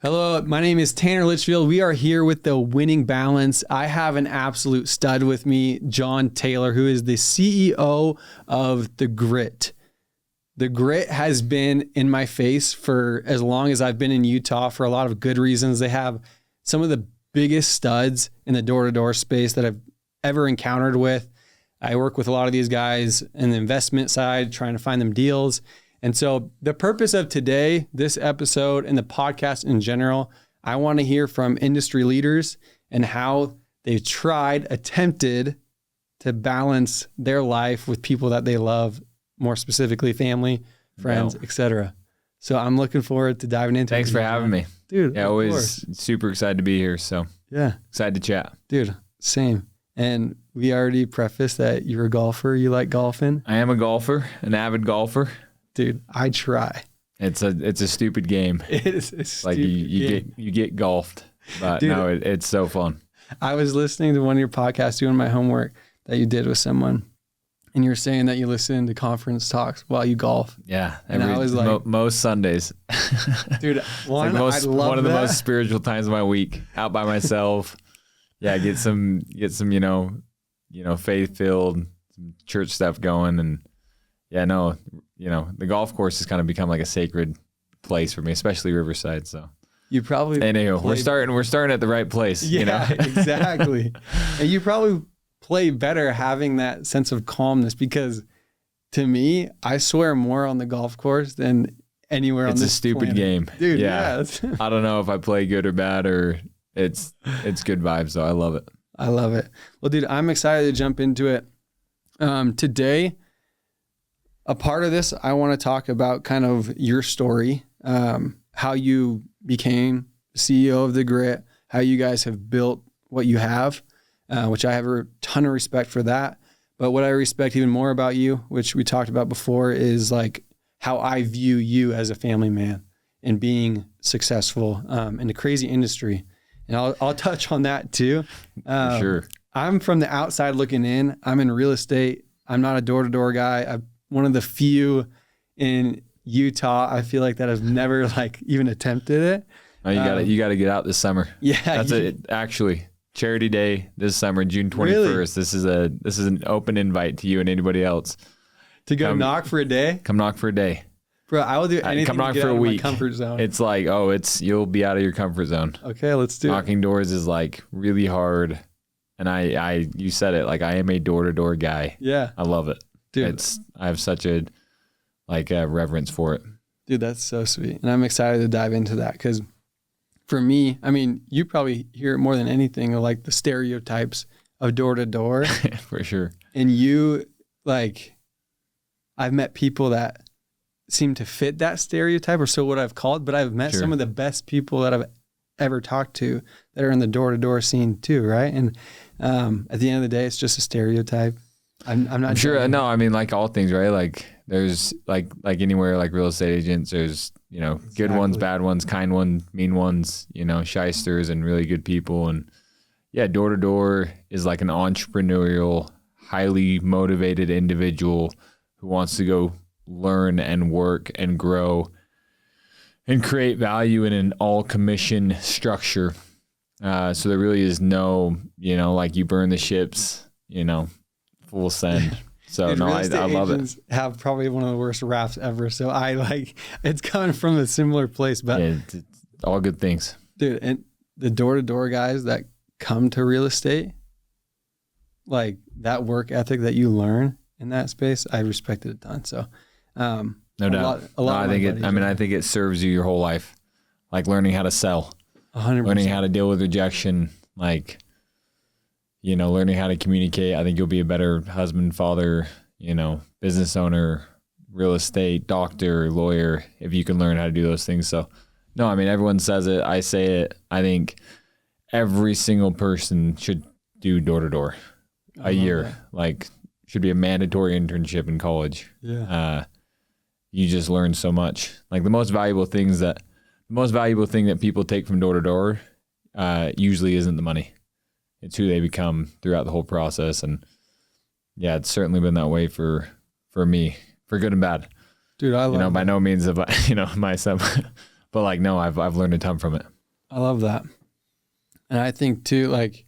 Hello, my name is Tanner Litchfield. We are here with the Winning Balance. I have an absolute stud with me, John Taylor, who is the CEO of The Grit. The Grit has been in my face for as long as I've been in Utah for a lot of good reasons. They have some of the biggest studs in the door-to-door space that I've ever encountered with. I work with a lot of these guys in the investment side, trying to find them deals. And so the purpose of today, this episode, and the podcast in general, I want to hear from industry leaders and how they've attempted to balance their life with people that they love, more specifically family, friends, etc. So I'm looking forward to diving into it. Thanks for having me. Dude, yeah, always super excited to be here. So yeah, excited to chat. Dude, same. And we already prefaced that you're a golfer. You like golfing. I am a golfer, an avid golfer. Dude, I try. It's a stupid game. It is a stupid like game. you get golfed, but dude, no, it's so fun. I was listening to one of your podcasts, doing my homework that you did with someone, and you were saying that you listen to conference talks while you golf. Yeah, and I was like, most Sundays. Dude, one of the most spiritual times of my week, out by myself. Yeah, get some faith filled, some church stuff going, and yeah, no. The golf course has kind of become like a sacred place for me, especially Riverside. So you probably we're starting at the right place. Yeah, exactly. And you probably play better having that sense of calmness, because to me, I swear more on the golf course than anywhere on this It's a stupid planet. game. Dude. Yeah. I don't know if I play good or bad, or it's good vibes. So I love it. I love it. Well, dude, I'm excited to jump into it. Today, a part of this, I want to talk about kind of your story, how you became CEO of The Grit, how you guys have built what you have, which I have a ton of respect for that. But what I respect even more about you, which we talked about before, is like how I view you as a family man and being successful in a crazy industry. And I'll touch on that too. For sure. I'm from the outside looking in. I'm in real estate. I'm not a door-to-door guy. I'm one of the few in Utah, I feel like, that have never even attempted it. Oh, you got to get out this summer. Yeah. That's actually Charity Day this summer, June 21st. Really? This is an open invite to you and anybody else. To go knock for a day? Come knock for a day. Bro, I will do anything come knock to get for out a of week. my comfort zone. It's like, you'll be out of your comfort zone. Okay, let's do Knocking doors is really hard. And you said it, I am a door-to-door guy. Yeah. I love it. Dude. I have such a reverence for it. Dude, that's so sweet. And I'm excited to dive into that, because for me, I mean, you probably hear it more than anything, of the stereotypes of door to door. For sure. And you, I've met people that seem to fit that stereotype, or so what I've called, but I've met some of the best people that I've ever talked to that are in the door to door scene too. Right. And at the end of the day, it's just a stereotype. I'm not sure. No, I mean, all things, right? There's anywhere, real estate agents, there's, good ones, bad ones, kind ones, mean ones, shysters and really good people. And yeah, door to door is an entrepreneurial, highly motivated individual who wants to go learn and work and grow and create value in an all commission structure. So there really is no, you burn the ships, full send. So dude, no, I love it. Have probably one of the worst raps ever. So it's coming from a similar place, but yeah, it's all good things, dude. And the door-to-door guys that come to real estate, that work ethic that you learn in that space, I respect it a ton. So, no doubt. I think it serves you your whole life, learning how to sell, 100%. Learning how to deal with rejection, learning how to communicate. I think you'll be a better husband, father, business owner, real estate, doctor, lawyer, if you can learn how to do those things. So, no, I mean, everyone says it. I say it. I think every single person should do door-to-door a year. Should be a mandatory internship in college. Yeah. You just learn so much. The most valuable thing that people take from door-to-door usually isn't the money. It's who they become throughout the whole process. And yeah, it's certainly been that way for me, for good and bad. Dude, I love by no means have I, But like, no, I've learned a ton from it. I love that. And I think too, like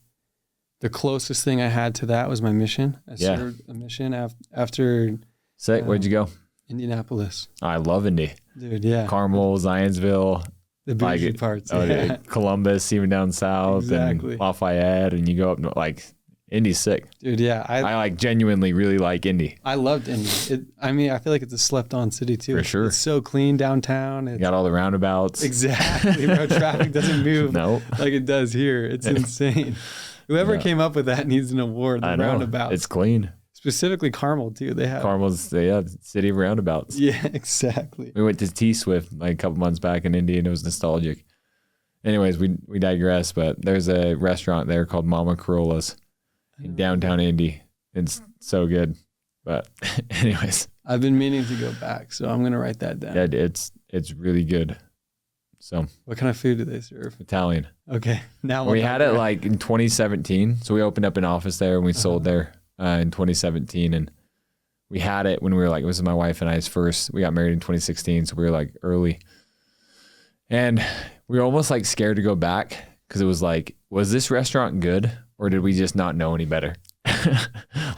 the closest thing I had to that was my mission. I served a mission after Sick. Where'd you go? Indianapolis. I love Indy. Dude, yeah. Carmel, Zionsville. The bougie parts. Yeah. Columbus, even down south, and Lafayette, and you go up like Indy's sick. Dude, yeah. I like genuinely really like Indy. I loved Indy. I mean, I feel like it's a slept-on city too. For sure. It's so clean downtown. You got all the roundabouts. Exactly. Bro, traffic doesn't move no. like it does here. It's insane. Whoever came up with that needs an award. The roundabouts. It's clean. Specifically Carmel too. They have Carmel's city of roundabouts. Yeah, exactly. We went to T-Swift like a couple months back in Indy, and it was nostalgic. Anyways, we digress, but there's a restaurant there called Mama Corolla's in downtown Indy. It's so good. But anyways, I've been meaning to go back, so I'm gonna write that down. Yeah, it's really good. So what kind of food do they serve? Italian. Okay. Now we had it like in 2017. So we opened up an office there and we sold there in 2017, and we had it when we were like, this is my wife and I's first. We got married in 2016, so we were like early, and we were almost like scared to go back because it was like, was this restaurant good or did we just not know any better?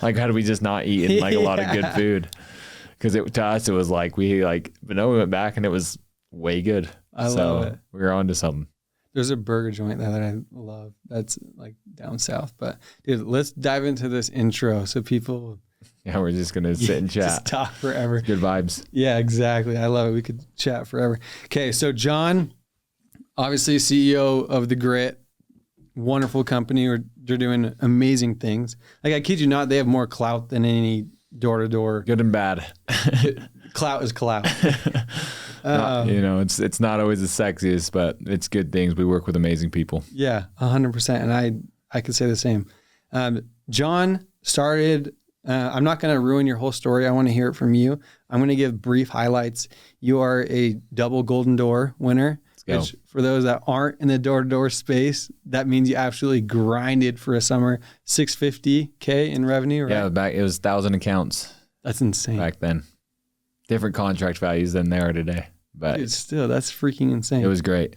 Like, how did we just not eat like a lot of good food? Because to us it was like but no, we went back and it was way good. I love it. We were on to something. There's a burger joint that I love that's like down south. But dude, let's dive into this intro so people. Yeah, we're just gonna sit and chat. Just talk forever. Good vibes. Yeah, exactly. I love it. We could chat forever. Okay, so John, obviously CEO of The Grit, wonderful company. They're doing amazing things. Like, I kid you not, they have more clout than any door-to-door. Good and bad. Clout is clout. It's not always the sexiest, but it's good things. We work with amazing people. Yeah, 100%. And I could say the same. John started, I'm not going to ruin your whole story. I want to hear it from you. I'm going to give brief highlights. You are a double Golden Door winner, which for those that aren't in the door-to-door space, that means you absolutely grinded for a summer. $650K in revenue, right? Yeah, back it was 1,000 accounts. That's insane. Back then. Different contract values than they are today. But dude, still, that's freaking insane. It was great.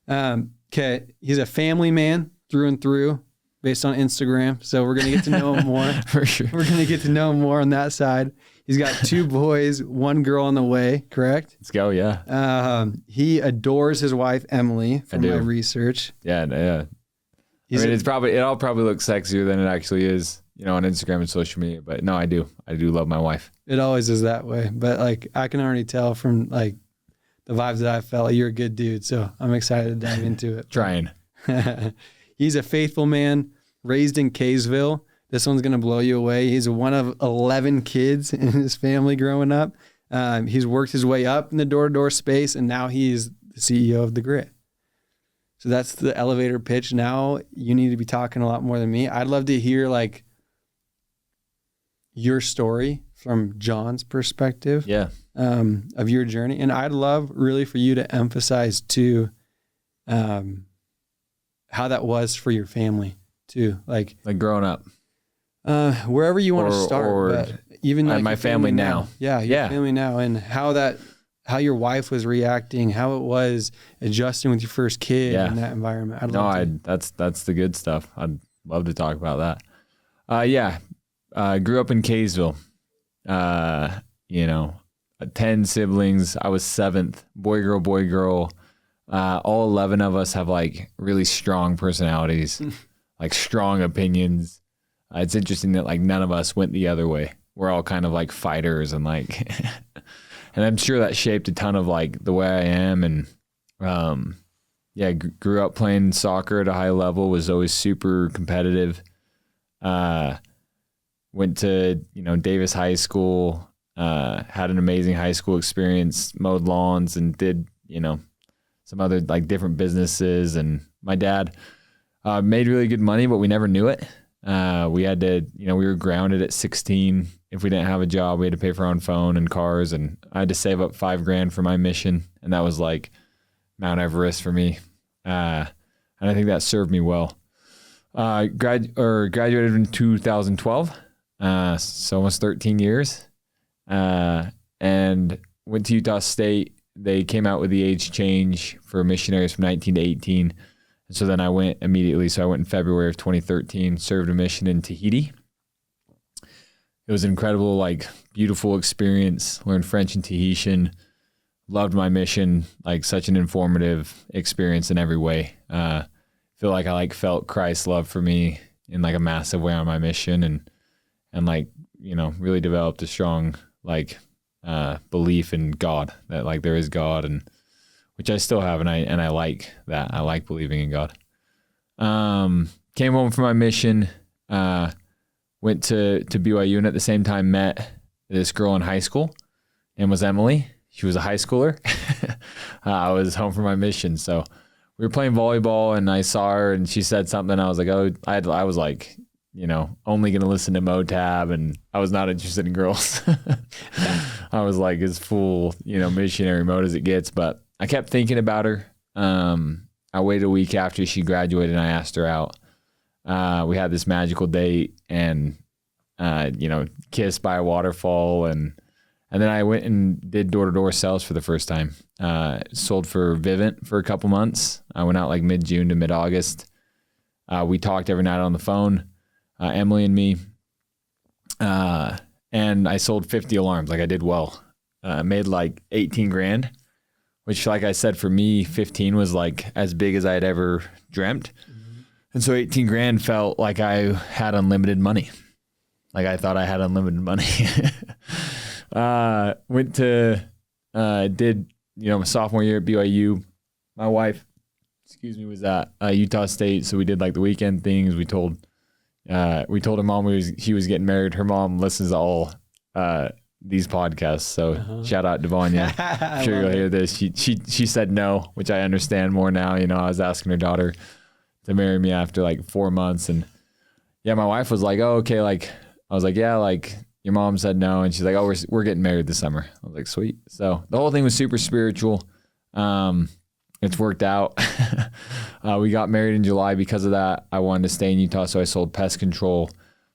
Okay, he's a family man through and through based on Instagram. So we're going to get to know him more. For sure. We're going to get to know him more on that side. He's got 2 boys, 1 girl on the way, correct? Let's go, yeah. He adores his wife, Emily, from my research. Yeah. I mean, it all probably looks sexier than it actually is, on Instagram and social media. But no, I do love my wife. It always is that way. But like, I can already tell from like the vibes that I felt, you're a good dude. So I'm excited to dive into it. Trying. He's a faithful man, raised in Kaysville. This one's going to blow you away. He's one of 11 kids in his family growing up. He's worked his way up in the door-to-door space, and now he's the CEO of The Grit. So that's the elevator pitch. Now you need to be talking a lot more than me. I'd love to hear like your story from John's perspective of your journey. And I'd love really for you to emphasize too how that was for your family too. Like growing up. Wherever you want to start, but even like my family now. Yeah, your family now, and how your wife was reacting, how it was adjusting with your first kid in that environment. That's the good stuff. I'd love to talk about that. Grew up in Kaysville. 10 siblings. I was 7th. Boy, girl. All 11 of us have like really strong personalities, like strong opinions. It's interesting that like none of us went the other way. We're all kind of like fighters and like, and I'm sure that shaped a ton of like the way I am. And grew up playing soccer at a high level, was always super competitive. Went to, Davis High School, had an amazing high school experience, mowed lawns and did, some other like different businesses. And my dad made really good money, but we never knew it. We had to, we were grounded at 16. If we didn't have a job, we had to pay for our own phone and cars. And I had to save up $5,000 for my mission. And that was like Mount Everest for me. And I think that served me well. Graduated in 2012. So almost 13 years. And went to Utah State, they came out with the age change for missionaries from 19 to 18. And so then I went immediately. So I went in February of 2013, served a mission in Tahiti. It was an incredible, like, beautiful experience. Learned French and Tahitian. Loved my mission, like such an informative experience in every way. Feel like I like felt Christ's love for me in like a massive way on my mission, and like, you know, really developed a strong like belief in God, that like there is God, and which I still have, and I like that. I like believing in God. Came home from my mission, went to BYU, and at the same time met this girl in high school. Name was Emily. She was a high schooler. I was home from my mission, so we were playing volleyball, and I saw her, and she said something. I was like, oh, I was like, you know, only gonna listen to Motab, and I was not interested in girls. I was like as full, you know, missionary mode as it gets. But I kept thinking about her. I waited a week after she graduated, and I asked her out. We had this magical date, and you know, kissed by a waterfall, and then I went and did door-to-door sales for the first time. Sold for Vivint for a couple months. I went out like mid-June to mid-August. We talked every night on the phone, Emily and me. And I sold 50 alarms. Like, I did well. Made like 18 grand, which, like I said, for me, 15 was like as big as I had ever dreamt. Mm-hmm. And so 18 grand felt like I had unlimited money. Like, I thought I had unlimited money. Went to, did, you know, my sophomore year at BYU. My wife, was at Utah State. So we did like the weekend things. We told her mom she was getting married. Her mom listens to all, these podcasts. So shout out to Vanya. I'm sure you'll hear this. She said no, which I understand more now. You know, I was asking her daughter to marry me after like 4 months. And yeah, my wife was like, oh, okay. Like, I was like, yeah, like, your mom said no, and she's like, oh, we're getting married this summer. I was like, sweet. So the whole thing was super spiritual. It's worked out. We got married in July because of that. I wanted to stay in Utah, so I sold pest control.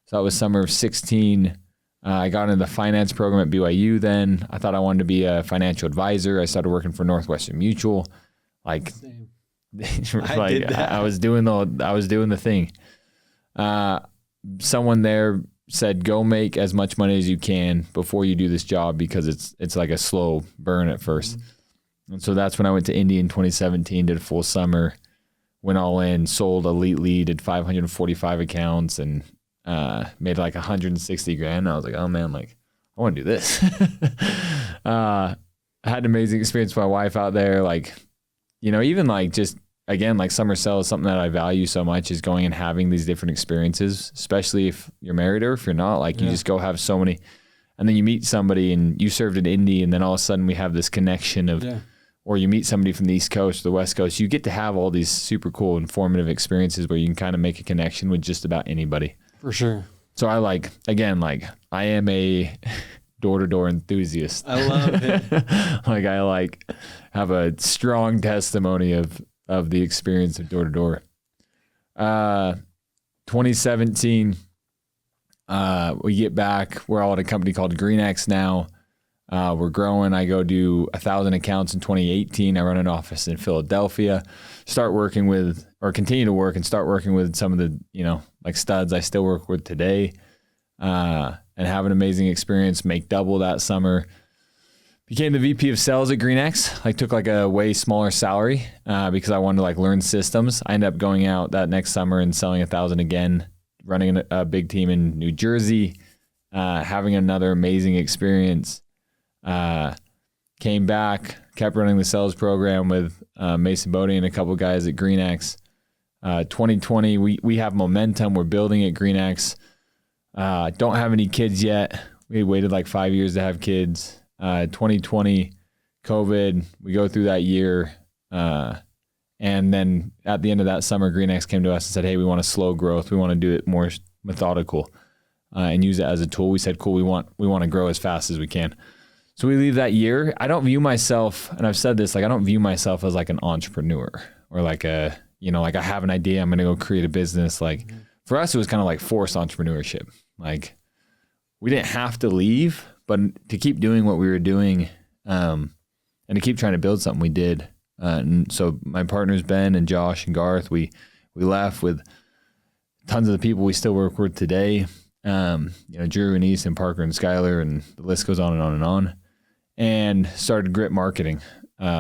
So that was summer of 16. I got into the finance program at BYU then. I thought I wanted to be a financial advisor. I started working for Northwestern Mutual. Like, I was doing the thing. Someone there said, go make as much money as you can before you do this job, because it's like a slow burn at first. Mm-hmm. And so that's when I went to Indy in 2017, did a full summer, went all in, sold Elite Lead, did 545 accounts, and made like 160 grand. I was like, oh man, like, I want to do this. I had an amazing experience with my wife out there. Like, you know, even like just, again, like summer sales, something that I value so much is going and having these different experiences, especially if you're married or if you're not. Like, you just go have so many, and then you meet somebody and you served at Indy, and then all of a sudden we have this connection of, or you meet somebody from the East Coast or the West Coast. You get to have all these super cool, informative experiences where you can kind of make a connection with just about anybody. For sure. So I like, again, like, I am a door-to-door enthusiast. I love it. Like, I like have a strong testimony of the experience of door-to-door. 2017, we get back. We're all at a company called GreenX now. We're growing. I go do 1,000 accounts in 2018. I run an office in Philadelphia. Continue to work and start working with some of the, you know, like studs I still work with today, and have an amazing experience. Make double that summer. Became the VP of sales at GreenX. Like, took like a way smaller salary because I wanted to like learn systems. I ended up going out that next summer and selling 1,000 again, running a big team in New Jersey, having another amazing experience. Came back, kept running the sales program with Mason Bodie and a couple guys at GreenX. 2020, we have momentum. We're building at GreenX. Don't have any kids yet. We waited like 5 years to have kids. 2020, COVID, we go through that year. And then at the end of that summer, GreenX came to us and said, hey, we want a slow growth. We want to do it more methodical and use it as a tool. We said, cool, we want to grow as fast as we can. So we leave that year. I don't view myself, and I've said this, like, I don't view myself as like an entrepreneur or like a, you know, like I have an idea, I'm going to go create a business. Like, for us, it was kind of like forced entrepreneurship. Like, we didn't have to leave, but to keep doing what we were doing, and to keep trying to build something. We did. And so my partners, Ben and Josh and Garth, we left with tons of the people we still work with today. Drew and Easton, Parker and Skylar, and the list goes on and on and on. And started Grit Marketing,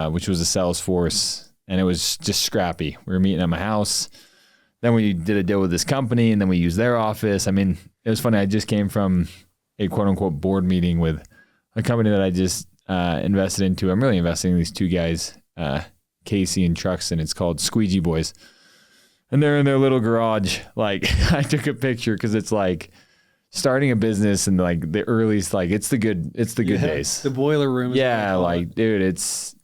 which was a sales force, and it was just scrappy. We were meeting at my house. Then we did a deal with this company, and then we used their office. I mean, it was funny. I just came from a quote unquote board meeting with a company that I just invested into. I'm really investing in these two guys, Casey and Truxton. It's called Squeegee Boys. And they're in their little garage. Like, I took a picture because it's like starting a business and like the earliest, like it's the good days. The boiler room. Yeah, like, dude, it's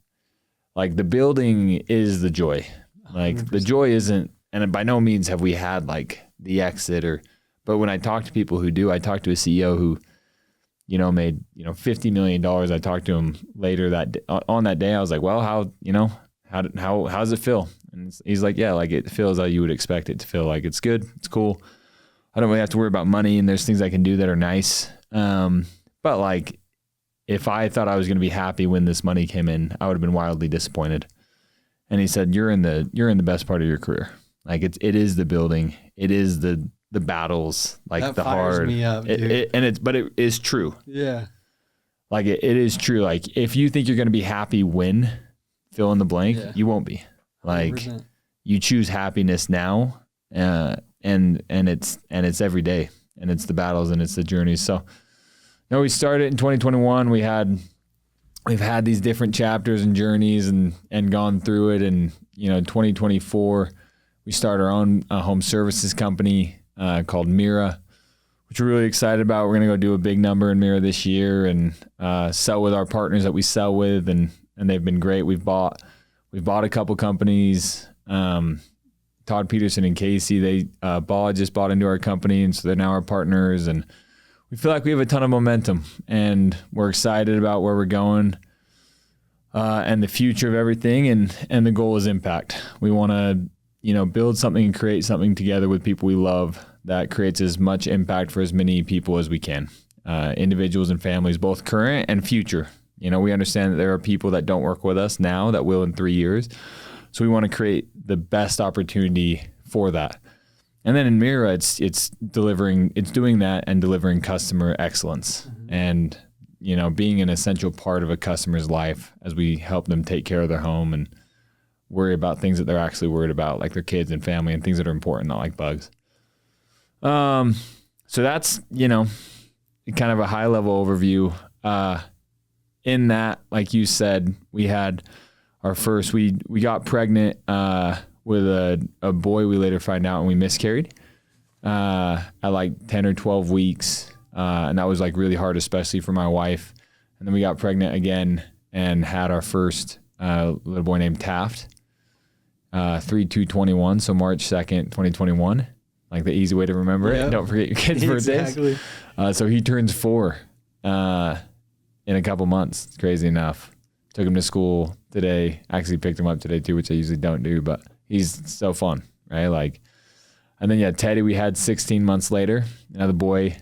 like the building is the joy. Like 100%. The joy isn't, and by no means have we had like the exit but when I talk to people who do, I talked to a CEO who, made, $50 million. I talked to him later on that day. I was like, well, how does it feel? And he's like, yeah, like it feels how you would expect it to feel. Like it's good. It's cool. I don't really have to worry about money, and there's things I can do that are nice. But like, if I thought I was going to be happy when this money came in, I would have been wildly disappointed. And he said, you're in the best part of your career. Like it is the building. It is the battles, like that the fires hard. Me up, dude. But it is true. Yeah. Like it is true. Like if you think you're going to be happy when fill in the blank, you won't be. Like 100%. You choose happiness now, and it's every day, and it's the battles and it's the journeys. So, we started in 2021. We've had these different chapters and journeys and gone through it. And 2024, we started our own home services company called Mira, which we're really excited about. We're gonna go do a big number in Mira this year and sell with our partners that we sell with, and they've been great. We've bought a couple companies. Todd Peterson and Casey, they just bought into our company, and so they're now our partners. And we feel like we have a ton of momentum, and we're excited about where we're going and the future of everything. And the goal is impact. We want to, build something and create something together with people we love that creates as much impact for as many people as we can, individuals and families, both current and future. We understand that there are people that don't work with us now that will in 3 years. So we want to create the best opportunity for that. And then in Mira, it's doing that and delivering customer excellence, and, being an essential part of a customer's life as we help them take care of their home and worry about things that they're actually worried about, like their kids and family and things that are important, not like bugs. So that's, kind of a high level overview. In that, like you said, we had our first, we got pregnant with a boy we later find out, and we miscarried at like 10 or 12 weeks. And that was like really hard, especially for my wife. And then we got pregnant again and had our first little boy named Taft, 3/2/21. So March 2nd, 2021, like the easy way to remember it. Don't forget your kids' birthdays. So he turns 4 in a couple months. It's crazy enough. Took him to school today. Actually picked him up today too, which I usually don't do, but he's so fun, right? Like, and then Teddy we had 16 months later, another boy.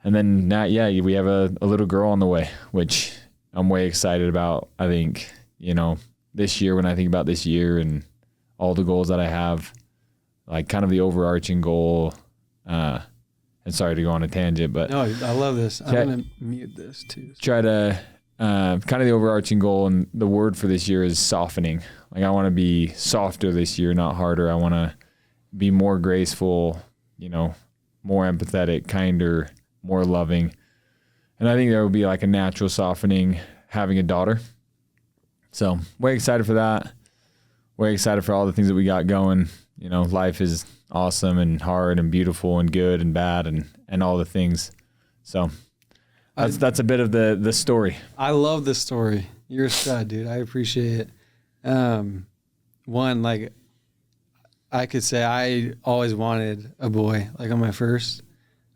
And then now, we have a little girl on the way, which I'm way excited about. I think, this year, when I think about this year and all the goals that I have, like kind of the overarching goal, and sorry to go on a tangent, but no, I love this. I'm going to mute this too. Try to, kind of the overarching goal, and the word for this year is softening. Like I want to be softer this year, not harder. I want to be more graceful, more empathetic, kinder, more loving. And I think there will be like a natural softening having a daughter. So way excited for that. Way excited for all the things that we got going. Life is awesome and hard and beautiful and good and bad and all the things. So that's a bit of the story. I love the story. You're a stud, dude. I appreciate it. One, like I could say I always wanted a boy. Like on my first,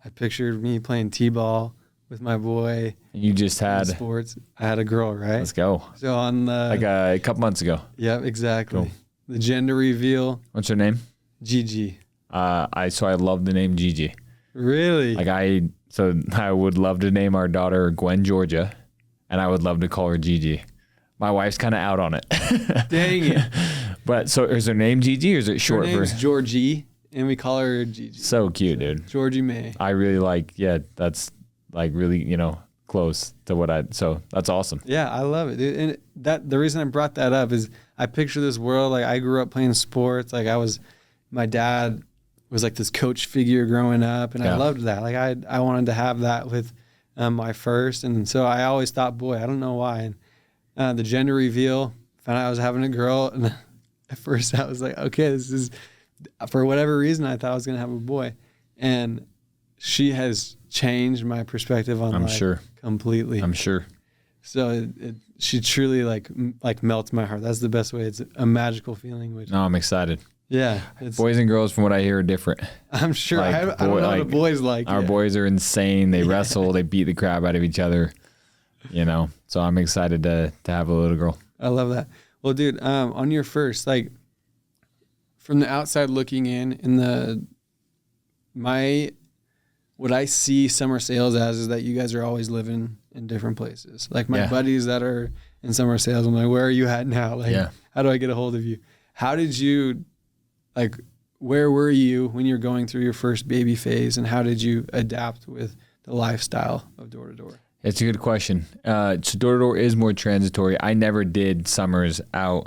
I pictured me playing t-ball with my boy. You just had sports. I had a girl, right? Let's go. So on the like a couple months ago. Yep, exactly. Cool. The gender reveal. What's her name? Gigi. I love the name Gigi. Really? Like I would love to name our daughter Gwen Georgia, and I would love to call her Gigi. My wife's kind of out on it. Dang it. But so is her name Gigi or is it short Her for? name's Georgie, and we call her Gigi. So cute, dude. Georgie May. I really like, that's like really, close to so that's awesome. Yeah, I love it, dude. And the reason I brought that up is I picture this world, like I grew up playing sports. Like my dad was like this coach figure growing up, and I loved that. Like I wanted to have that with my first. And so I always thought, boy, I don't know why. And the gender reveal, found out I was having a girl. And at first I was like, okay, this is, for whatever reason, I thought I was going to have a boy. And she has changed my perspective on life. Sure. Completely. I'm sure. So she truly like melts my heart. That's the best way. It's a magical feeling. No, I'm excited. Yeah. Boys and girls, from what I hear, are different. I'm sure. Like, I don't know what the boys like. Our boys are insane. They wrestle. They beat the crap out of each other. So I'm excited to have a little girl. I love that. Well, dude, on your first, like from the outside looking in, what I see summer sales as is that you guys are always living in different places. Like my buddies that are in summer sales, I'm like, where are you at now? Like, how do I get a hold of you? How did you, like, where were you when you're going through your first baby phase, and how did you adapt with the lifestyle of door to door? It's a good question. So door to door is more transitory. I never did summers I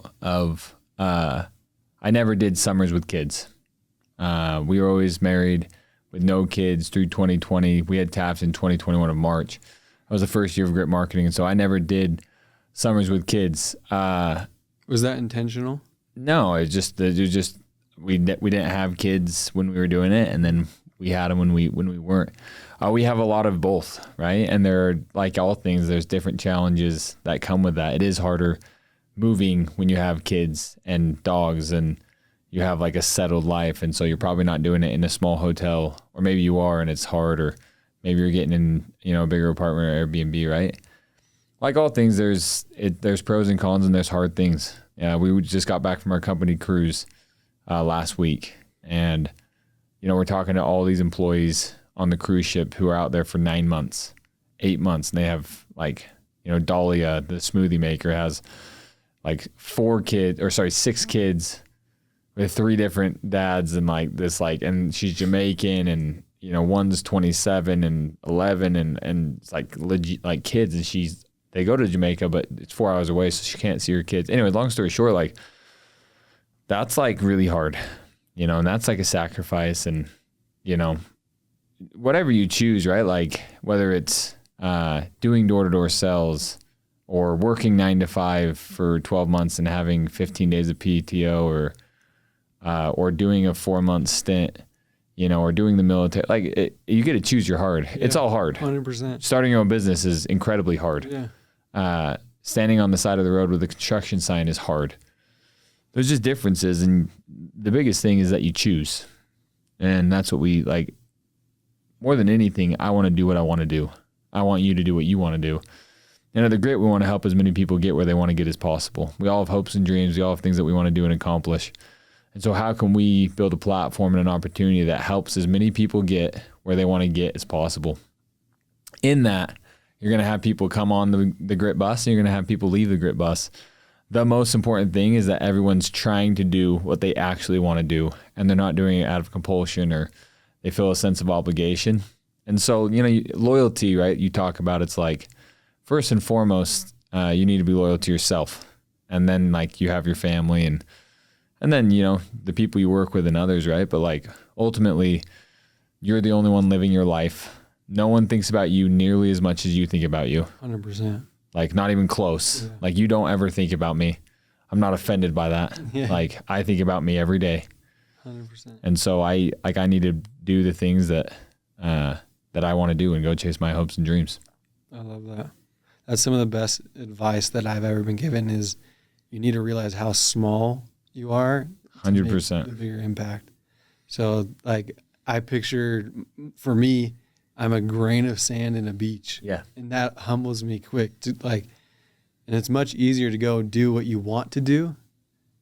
never did summers with kids. We were always married with no kids through 2020. We had TAPS in 2021 of March. That was the first year of Grit Marketing. And so I never did summers with kids. Was that intentional? No, it was just we didn't have kids when we were doing it, and then we had them when we weren't. We have a lot of both, right? And there are, like all things, there's different challenges that come with that. It is harder moving when you have kids and dogs, and you have like a settled life, and so you're probably not doing it in a small hotel, or maybe you are and it's hard, or maybe you're getting in a bigger apartment or Airbnb, right? Like all things, there's pros and cons, and there's hard things. We just got back from our company cruise last week, and we're talking to all these employees on the cruise ship who are out there for 9 months, 8 months, and they have Dahlia, the smoothie maker, has like 6 kids with 3 different dads, and and she's Jamaican, and one's 27 and 11, and it's like legit like kids, and they go to Jamaica, but it's 4 hours away, so she can't see her kids. Anyway, long story short, that's really hard, and that's like a sacrifice, and whatever you choose, right? Like whether it's doing door-to-door sales, or working 9 to 5 for 12 months and having 15 days of PTO, or doing a 4-month stint, or doing the military. You get to choose your hard. Yeah, it's all hard. 100%. Starting your own business is incredibly hard. Yeah. Standing on the side of the road with a construction sign is hard. There's just differences, and the biggest thing is that you choose. And that's what we like. More than anything, I want to do what I want to do. I want you to do what you want to do. And at the Grit, we want to help as many people get where they want to get as possible. We all have hopes and dreams. We all have things that we want to do and accomplish. And so how can we build a platform and an opportunity that helps as many people get where they want to get as possible? In that, you're going to have people come on the Grit bus, and you're going to have people leave the Grit bus. The most important thing is that everyone's trying to do what they actually want to do, and they're not doing it out of compulsion, or they feel a sense of obligation. And so, loyalty, right? You talk about, it's like, first and foremost, you need to be loyal to yourself. And then you have your family, and then, the people you work with and others, right? But ultimately, you're the only one living your life. No one thinks about you nearly as much as you think about you. 100%. Not even close. Yeah. You don't ever think about me. I'm not offended by that. Yeah. I think about me every day. 100%. And so I need to do the things that I want to do and go chase my hopes and dreams. I love that. That's some of the best advice that I've ever been given, is you need to realize how small you are. 100%. The bigger impact. So I picture, for me, I'm a grain of sand in a beach. Yeah. And that humbles me quick. And it's much easier to go do what you want to do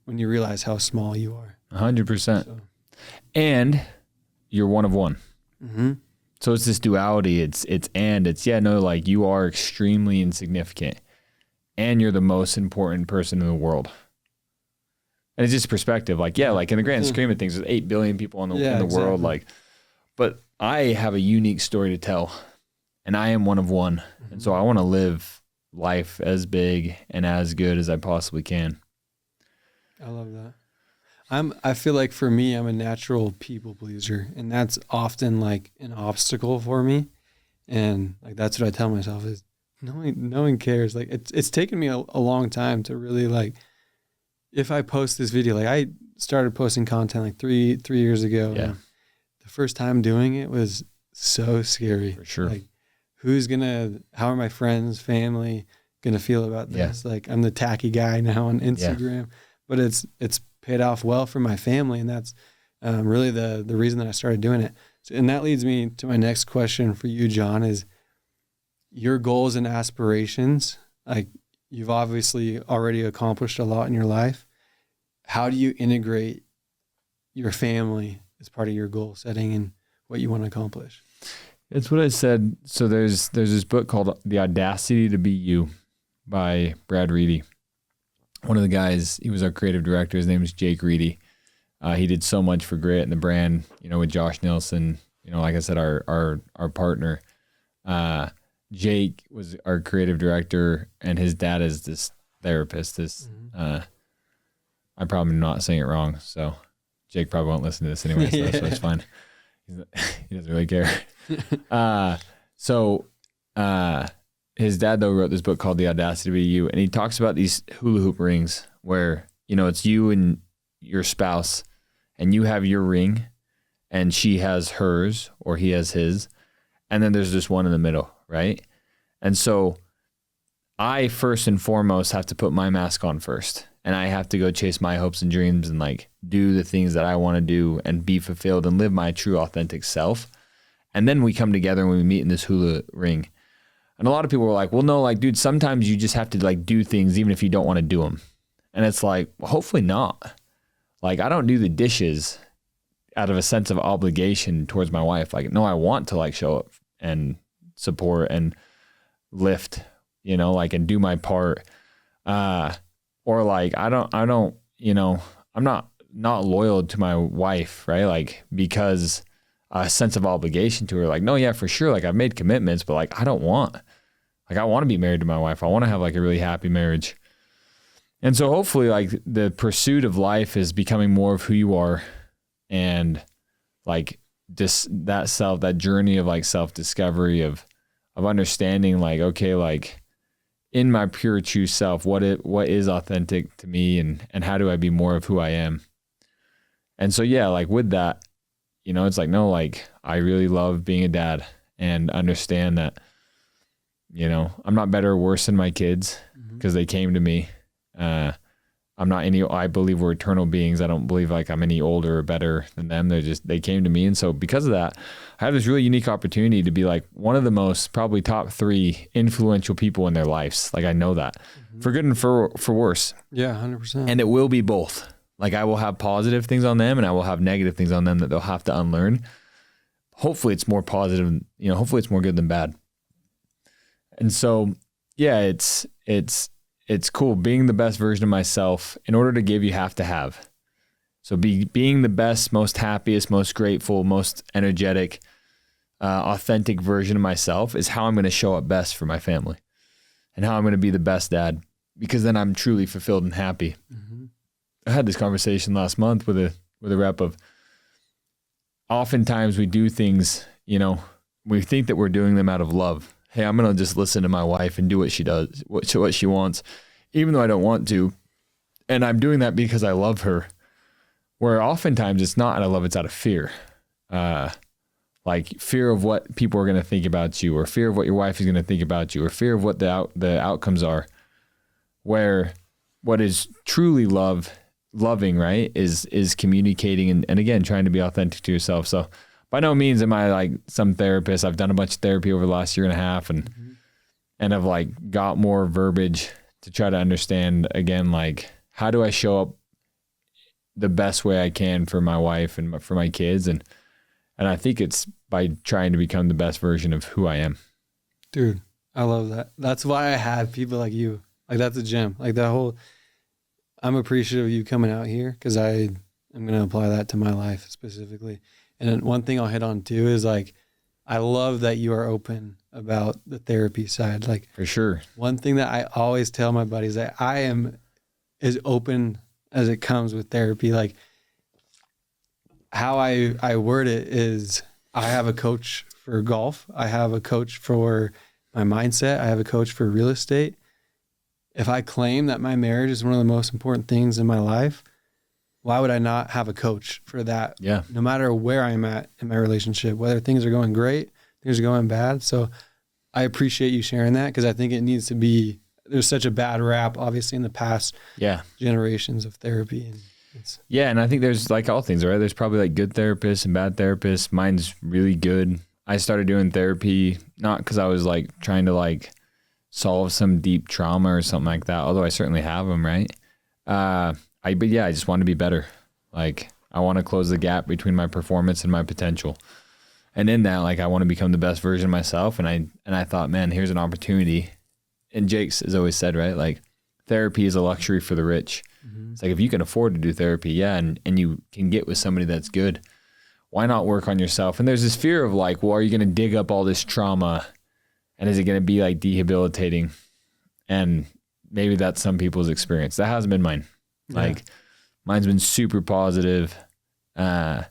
when you realize how small you are. 100%. So. And you're one of one. Mm-hmm. So it's this duality. It's you are extremely insignificant, and you're the most important person in the world. And it's just perspective. Like, yeah, like in the grand scheme of things, there's 8 billion people in the world. Like, but I have a unique story to tell, and I am one of one. And so I want to live life as big and as good as I possibly can. I love that. I feel like for me, I'm a natural people pleaser, and that's often like an obstacle for me. And like, that's what I tell myself is no one cares. Like it's taken me a long time to really like, if I post this video, like I started posting content like three years ago. Yeah. The first time doing it was so scary. For sure. Like how are my friends, family going to feel about this? Yeah. Like I'm the tacky guy now on Instagram, but it's paid off well for my family. And that's really the reason that I started doing it. So, and that leads me to my next question for you, John, is your goals and aspirations. Like you've obviously already accomplished a lot in your life. How do you integrate your family as part of your goal setting and what you want to accomplish? It's what I said. So there's this book called The Audacity to Be You by Brad Reedy. One of the guys, he was our creative director. His name is Jake Reedy. He did so much for Grit and the brand, with Josh Nelson, like I said, our partner. Jake was our creative director, and his dad is this therapist. I'm probably not saying it wrong, so Jake probably won't listen to this anyway, so it's fine. He doesn't really care. His dad, though, wrote this book called The Audacity to Be You, and he talks about these hula hoop rings where, it's you and your spouse, and you have your ring, and she has hers, or he has his, and then there's this one in the middle, right? And so I, first and foremost, have to put my mask on first, and I have to go chase my hopes and dreams and, like, do the things that I want to do and be fulfilled and live my true, authentic self. And then we come together and we meet in this hula ring. And a lot of people were like, well, no, like, dude, sometimes you just have to like do things even if you don't want to do them. And it's like, well, hopefully not. Like, I don't do the dishes out of a sense of obligation towards my wife. Like, no, I want to like show up and support and lift, and do my part. Or like, I don't, I'm not loyal to my wife, right? Like, because a sense of obligation to her. Like, no, yeah, for sure. Like, I've made commitments, but like, I want to be married to my wife. I want to have like a really happy marriage. And so hopefully like the pursuit of life is becoming more of who you are, and like that journey of like self-discovery of understanding like, okay, like in my pure true self, what is authentic to me, and how do I be more of who I am? And so, yeah, like with that, it's like, no, like I really love being a dad and understand that, I'm not better or worse than my kids because they came to me. I believe we're eternal beings. I don't believe like I'm any older or better than them. They came to me. And so because of that, I have this really unique opportunity to be like one of the most probably top 3 influential people in their lives. Like I know that for good and for worse. Yeah, 100%. And it will be both. Like I will have positive things on them and I will have negative things on them that they'll have to unlearn. Hopefully it's more positive, hopefully it's more good than bad. And so, yeah, it's cool being the best version of myself. In order to give, you have to have. So being the best, most happiest, most grateful, most energetic, authentic version of myself is how I'm going to show up best for my family and how I'm going to be the best dad, because then I'm truly fulfilled and happy. Mm-hmm. I had this conversation last month with a rep of oftentimes we do things, we think that we're doing them out of love. Hey, I'm going to just listen to my wife and do what she does, what she wants, even though I don't want to. And I'm doing that because I love her. Where oftentimes it's not out of love, it's out of fear. Like fear of what people are going to think about you, or fear of what your wife is going to think about you, or fear of what the outcomes are. Where what is truly loving, right, is communicating and again, trying to be authentic to yourself. So by no means am I like some therapist. I've done a bunch of therapy over the last year and a half and I've like got more verbiage to try to understand again, like how do I show up the best way I can for my wife and for my kids. And I think it's by trying to become the best version of who I am. Dude, I love that. That's why I have people like you Like that's a gem. Like that whole, I'm appreciative of you coming out here because I'm going to apply that to my life specifically. And then one thing I'll hit on too is like, I love that you are open about the therapy side. Like For sure. one thing that I always tell my buddies that I am as open as it comes with therapy. Like how I word it is I have a coach for golf. I have a coach for my mindset. I have a coach for real estate. If I claim that my marriage is one of the most important things in my life, why would I not have a coach for that? Yeah. No matter where I'm at in my relationship, whether things are going great, things are going bad. So I appreciate you sharing that because I think it needs to be, there's such a bad rap, obviously, in the past generations of therapy. And yeah. And I think there's like all things, right? There's probably like good therapists and bad therapists. Mine's really good. I started doing therapy, not because I was like trying to like solve some deep trauma or something like that, although I certainly have them, right? But yeah, I just want to be better. Like I want to close the gap between my performance and my potential. And in that, like I want to become the best version of myself. And I thought, man, here's an opportunity. And Jake's has always said, right? Like therapy is a luxury for the rich. Mm-hmm. It's like, if you can afford to do therapy, and you can get with somebody that's good, why not work on yourself? And there's this fear of like, well, are you going to dig up all this trauma and is it going to be like debilitating? And maybe that's some people's experience. That hasn't been mine. Like mine's been super positive. You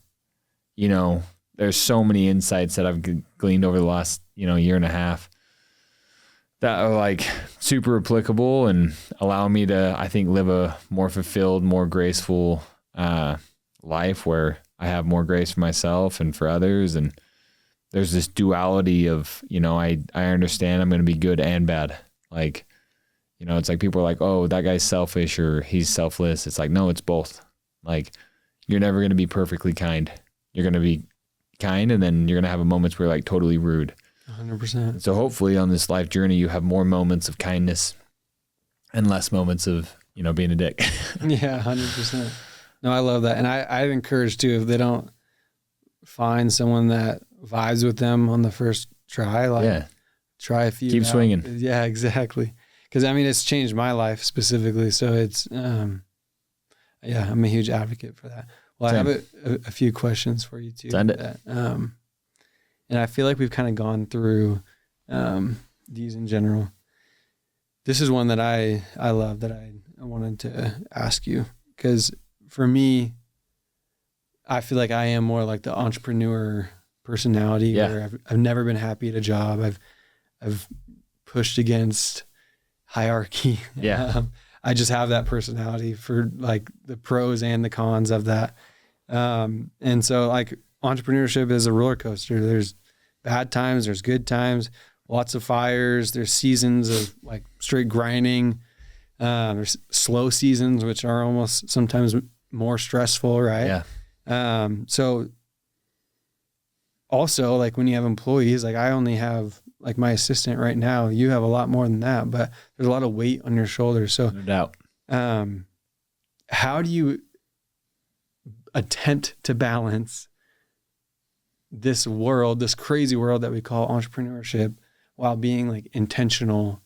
know, there's so many insights that I've gleaned over the last, year and a half that are like super applicable and allow me to, I think, live a more fulfilled, more graceful life where I have more grace for myself and for others. And there's this duality of, I understand I'm going to be good and bad. Like, it's like people are like, oh, that guy's selfish or he's selfless. It's like, no, it's both. Like you're never going to be perfectly kind. You're going to be kind and then you're going to have moments where you're like totally rude. 100%. So hopefully on this life journey, you have more moments of kindness and less moments of, being a dick. Yeah, 100%. No, I love that. And I'd encourage too, if they don't find someone that vibes with them on the first try, like try a few. Keep swinging. Yeah, exactly. Because I mean, it's changed my life specifically. So it's, I'm a huge advocate for that. Well, Same. I have a few questions for you too. Send it. And I feel like we've kind of gone through these in general. This is one that I love that I wanted to ask you because for me, I feel like I am more like the entrepreneur personality where I've never been happy at a job. I've pushed against hierarchy. Yeah. I just have that personality for like the pros and the cons of that. And so like entrepreneurship is a roller coaster. There's bad times, there's good times, lots of fires, there's seasons of like straight grinding. There's slow seasons, which are almost sometimes more stressful, right? Yeah. So also like when you have employees, like I only have like my assistant right now, you have a lot more than that, but there's a lot of weight on your shoulders. So no doubt. How do you attempt to balance this world, this crazy world that we call entrepreneurship, while being like intentional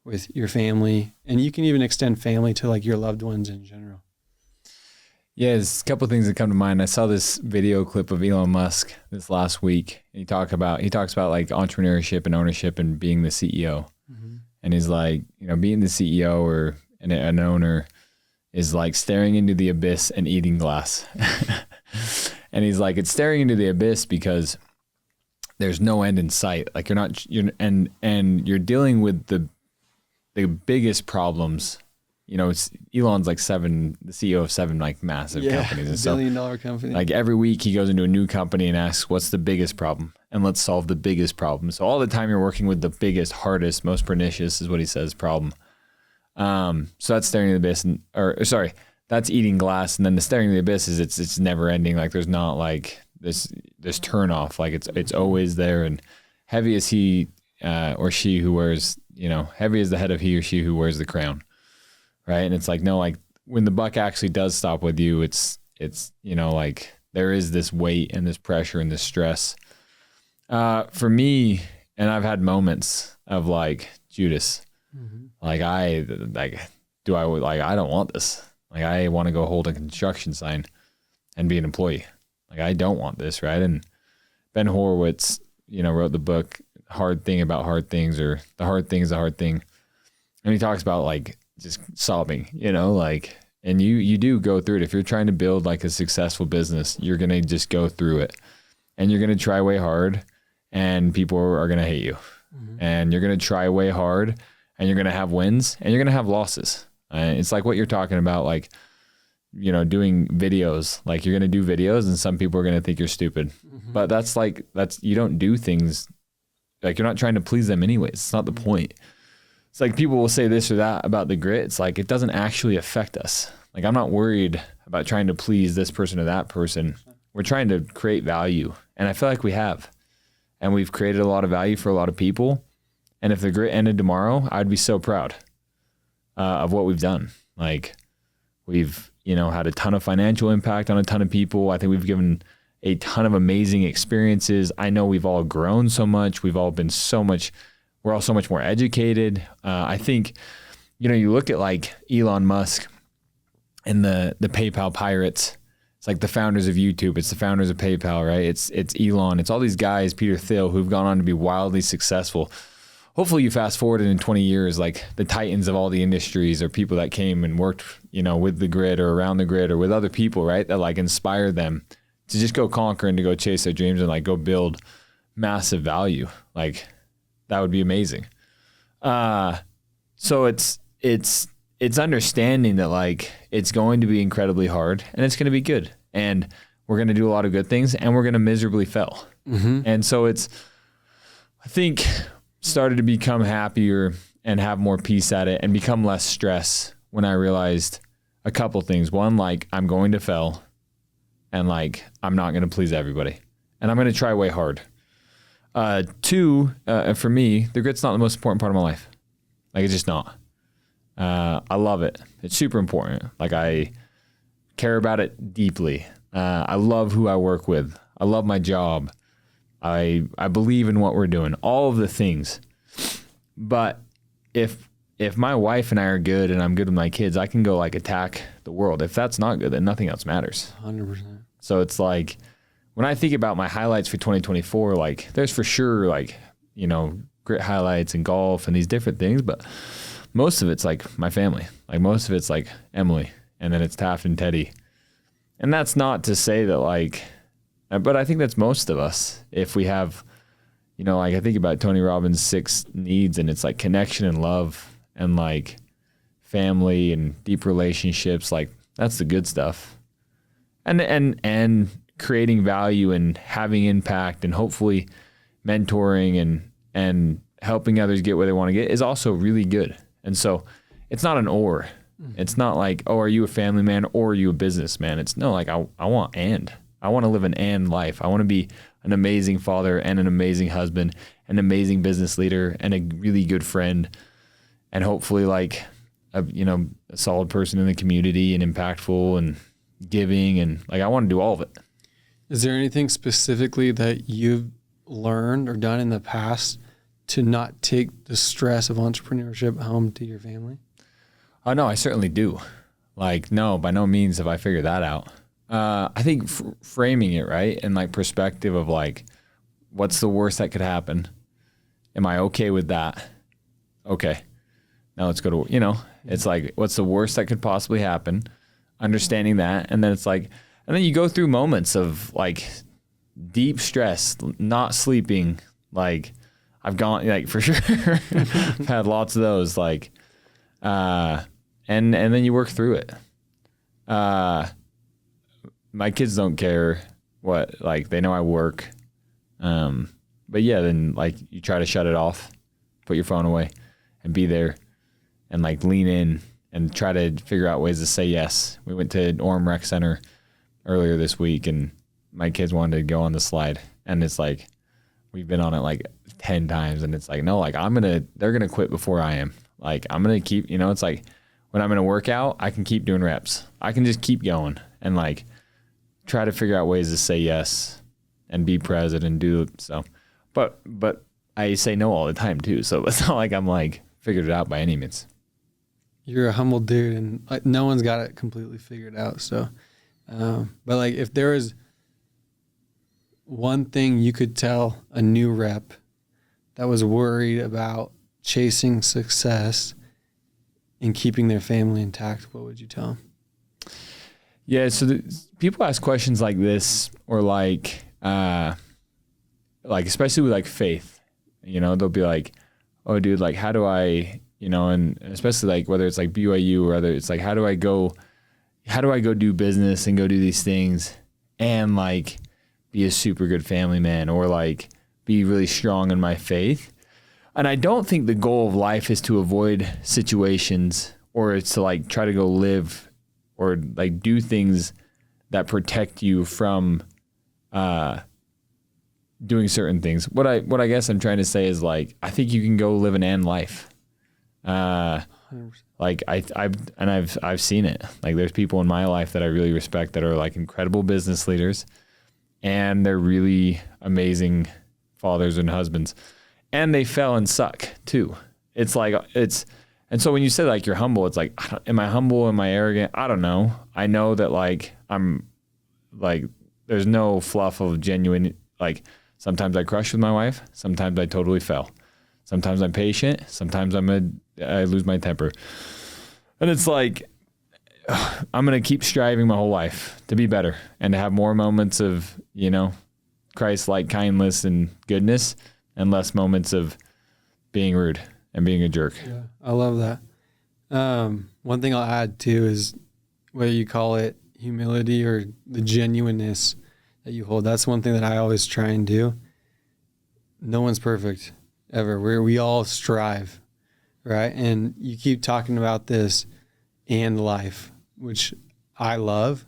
with your family? And you can even extend family to like your loved ones in general. Yeah, there's a couple of things that come to mind. I saw this video clip of Elon Musk this last week. He talks about like entrepreneurship and ownership and being the CEO. Mm-hmm. And he's like, being the CEO or an owner is like staring into the abyss and eating glass. And he's like, it's staring into the abyss because there's no end in sight. Like and you're dealing with the biggest problems. It's Elon's like the CEO of 7 like massive companies. And $1 billion company. Like every week he goes into a new company and asks, what's the biggest problem? And let's solve the biggest problem. So all the time you're working with the biggest, hardest, most pernicious is what he says problem. So that's staring at the abyss that's eating glass. And then the staring at the abyss is it's never ending. Like there's not like this turn off. Like it's always there. And heavy is he or she who wears, heavy is the head of he or she who wears the crown. Right. And it's like, no, like when the buck actually does stop with you, it's, like there is this weight and this pressure and this stress. For me, and I've had moments of like Judas, Like I don't want this. Like I want to go hold a construction sign and be an employee. Like I don't want this, right? And Ben Horowitz, wrote the book Hard Thing About Hard Things, or The Hard Thing is a Hard Thing. And he talks about like just sobbing, and you do go through it. If you're trying to build like a successful business, you're going to just go through it, and you're going to try way hard, and people are going to hate you. And you're going to try way hard, and you're going to have wins, and you're going to have losses. It's like what you're talking about, like, doing videos. Like you're going to do videos, and some people are going to think you're stupid. But that's you don't do things, like you're not trying to please them anyways. It's not the point. It's like people will say this or that about the grit. It's like, it doesn't actually affect us. Like I'm not worried about trying to please this person or that person. We're trying to create value. And I feel like we have. And we've created a lot of value for a lot of people. And if the grit ended tomorrow, I'd be so proud of what we've done. Like we've, had a ton of financial impact on a ton of people. I think we've given a ton of amazing experiences. I know we've all grown so much. We're all so much more educated. I think, you look at like Elon Musk and the PayPal pirates. It's like the founders of YouTube. It's the founders of PayPal, right? It's Elon. It's all these guys, Peter Thiel, who've gone on to be wildly successful. Hopefully you fast forward in 20 years, like the titans of all the industries are people that came and worked, with the grid or around the grid or with other people, right? That like inspire them to just go conquer and to go chase their dreams and like go build massive value. Like that would be amazing. So it's understanding that like it's going to be incredibly hard and it's going to be good, and we're going to do a lot of good things, and we're going to miserably fail. And so I think started to become happier and have more peace at it and become less stress when I realized a couple things. One, like I'm going to fail, and like I'm not going to please everybody, and I'm going to try way hard. Two, for me, the grit's not the most important part of my life. Like it's just not. I love it. It's super important. Like I care about it deeply. I love who I work with. I love my job. I believe in what we're doing, all of the things. But if my wife and I are good and I'm good with my kids, I can go like attack the world. If that's not good, then nothing else matters. 100%. So it's like when I think about my highlights for 2024, like there's for sure like, grit highlights and golf and these different things, but most of it's like my family. Like most of it's like Emily, and then it's Taft and Teddy. And that's not to say that like, but I think that's most of us. If we have, like I think about Tony Robbins' 6 needs, and it's like connection and love and like family and deep relationships. Like that's the good stuff. And creating value and having impact and hopefully mentoring and helping others get where they want to get is also really good. And so it's not an or. It's not like, oh, are you a family man or are you a businessman? It's no, like I want to live an and life. I want to be an amazing father and an amazing husband, an amazing business leader, and a really good friend, and hopefully like a solid person in the community and impactful and giving, and like I want to do all of it. Is there anything specifically that you've learned or done in the past to not take the stress of entrepreneurship home to your family? Oh no, I certainly do. Like no, by no means have I figured that out. I think framing it right and like perspective of like, what's the worst that could happen? Am I okay with that? Okay, now let's go to, it's like, what's the worst that could possibly happen? Understanding that. And then it's like, and then you go through moments of like deep stress, not sleeping. Like I've gone like for sure, I've had lots of those like, and then you work through it. My kids don't care what, like they know I work. But yeah, then like you try to shut it off, put your phone away and be there and like lean in and try to figure out ways to say yes. We went to Orem Rec Center earlier this week and my kids wanted to go on the slide, and it's like, we've been on it like 10 times and it's like, no, like they're going to quit before I am. Like I'm going to keep, it's like when I'm in a workout, I can keep doing reps. I can just keep going and like try to figure out ways to say yes and be present and do so. But I say no all the time too. So it's not like I'm like figured it out by any means. You're a humble dude, and like, no one's got it completely figured out. So, but like, if there was one thing you could tell a new rep that was worried about chasing success and keeping their family intact, what would you tell them? Yeah. So people ask questions like this, or like especially with like faith, you know, they'll be like, oh dude, like how do I, you know, and especially like whether it's like BYU or whether it's like, how do I go do business and go do these things and like be a super good family man, or like be really strong in my faith. And I don't think the goal of life is to avoid situations, or it's to like try to go live or like do things that protect you from doing certain things. What I guess I'm trying to say is like, I think you can go live an and life. Like I've seen it. Like there's people in my life that I really respect that are like incredible business leaders, and they're really amazing fathers and husbands, and they fell and suck too. It's like, and so when you say like you're humble, it's like, am I humble? Am I arrogant? I don't know. I know that like, I'm like, there's no fluff of genuine, like sometimes I crush with my wife. Sometimes I totally fell. Sometimes I'm patient. Sometimes I lose my temper. And it's like, I'm going to keep striving my whole life to be better and to have more moments of, you know, Christ-like kindness and goodness, and less moments of being rude and being a jerk. Yeah, I love that. One thing I'll add too is whether you call it humility or the genuineness that you hold. That's one thing that I always try and do. No one's perfect ever. We all strive, right? And you keep talking about this and life, which I love.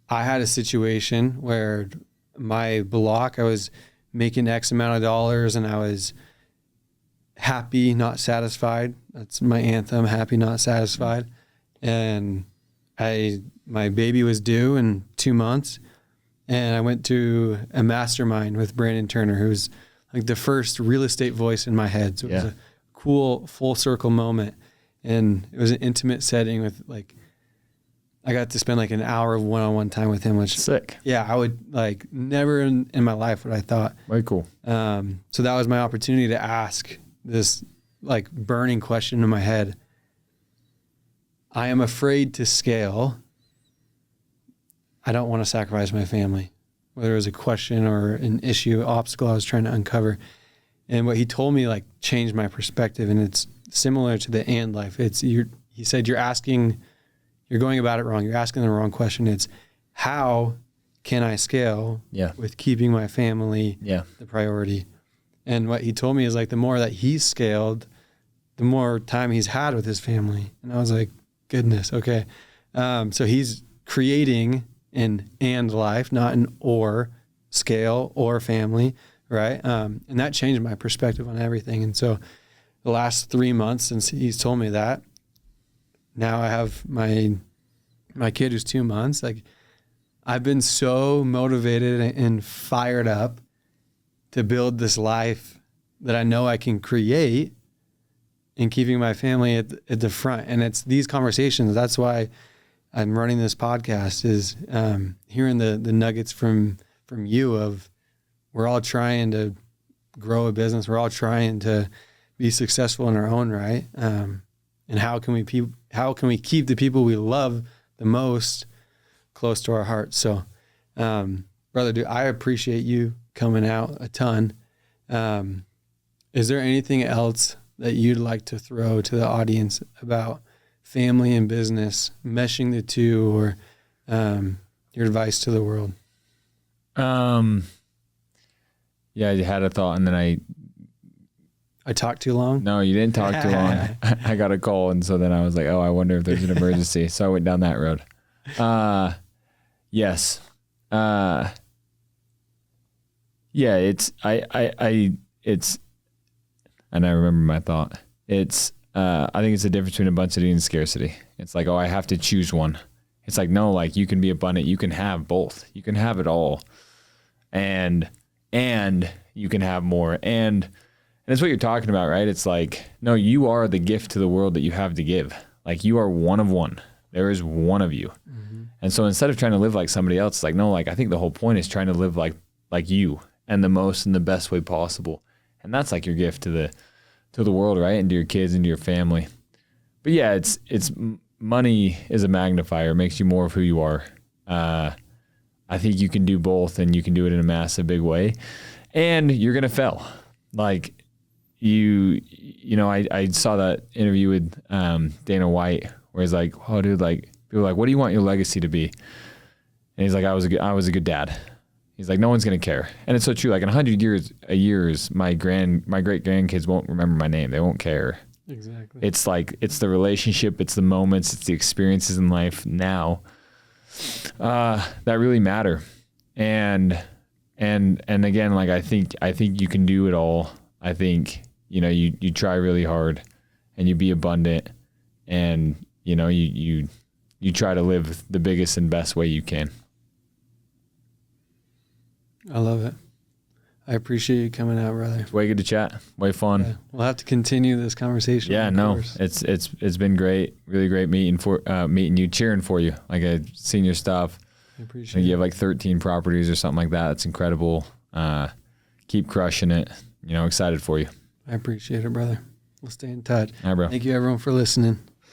I had a situation where my block, I was making X amount of dollars and I was happy, not satisfied. That's my anthem, happy, not satisfied. And my baby was due in 2 months, and I went to a mastermind with Brandon Turner, who's like the first real estate voice in my head. So it was a cool full circle moment. And it was an intimate setting with like, I got to spend like an hour of one-on-one time with him, which sick. Yeah, I would like never in my life would I thought. Very cool. So that was my opportunity to ask this like burning question in my head. I am afraid to scale. I don't want to sacrifice my family, whether it was a question or an issue, obstacle I was trying to uncover. And what he told me like changed my perspective, and it's similar to the and life. He said, you're going about it wrong. You're asking the wrong question. It's how can I scale with keeping my family the priority? And what he told me is like, the more that he's scaled, the more time he's had with his family. And I was like, goodness. Okay. So he's creating an and life, not an or scale or family. Right. And that changed my perspective on everything. And so the last 3 months since he's told me that, now I have my kid who's 2 months. Like, I've been so motivated and fired up to build this life that I know I can create, and keeping my family at the front. And it's these conversations. That's why I'm running this podcast, is hearing the nuggets from you of, we're all trying to grow a business. We're all trying to be successful in our own right. And how can we keep the people we love the most close to our hearts? So, brother, dude, I appreciate you coming out a ton. Is there anything else that you'd like to throw to the audience about family and business, meshing the two, or your advice to the world? Yeah, I had a thought, and then I talked too long? No, you didn't talk too long. I got a call, and so then I was like, oh, I wonder if there's an emergency. So I went down that road. Yes. Yeah, and I remember my thought. I think it's the difference between abundance and scarcity. It's like, oh, I have to choose one. It's like, no, like you can be abundant. You can have both. You can have it all. And you can have more. And And it's what you're talking about, right? It's like, no, you are the gift to the world that you have to give. Like, you are one of one. There is one of you. And so instead of trying to live like somebody else, it's like, no, like, I think the whole point is trying to live like you, and the most and the best way possible. And that's like your gift to the world, right? And to your kids and to your family. But yeah, it's money is a magnifier. It makes you more of who you are. I think you can do both, and you can do it in a massive big way, and you're going to fail. Like, you know, I saw that interview with Dana White where he's like, oh dude, like, people are like, what do you want your legacy to be? And he's like, I was a good dad. He's like, no one's going to care. And it's so true. Like, in 100 years, my great grandkids won't remember my name. They won't care. Exactly. It's like, it's the relationship, it's the moments, it's the experiences in life now that really matter. And again, like, I think you can do it all. I think, you know, you try really hard, and you be abundant, and, you know, you try to live the biggest and best way you can. I love it. I appreciate you coming out, brother. It's way good to chat. Way fun. Yeah. We'll have to continue this conversation. Yeah, no, it's been great. Really great meeting you, cheering for you. Like, I've seen your stuff. I appreciate it. You have like 13 properties or something like that. It's incredible. Keep crushing it. You know, excited for you. I appreciate it, brother. We'll stay in touch. All right, bro. Thank you, everyone, for listening.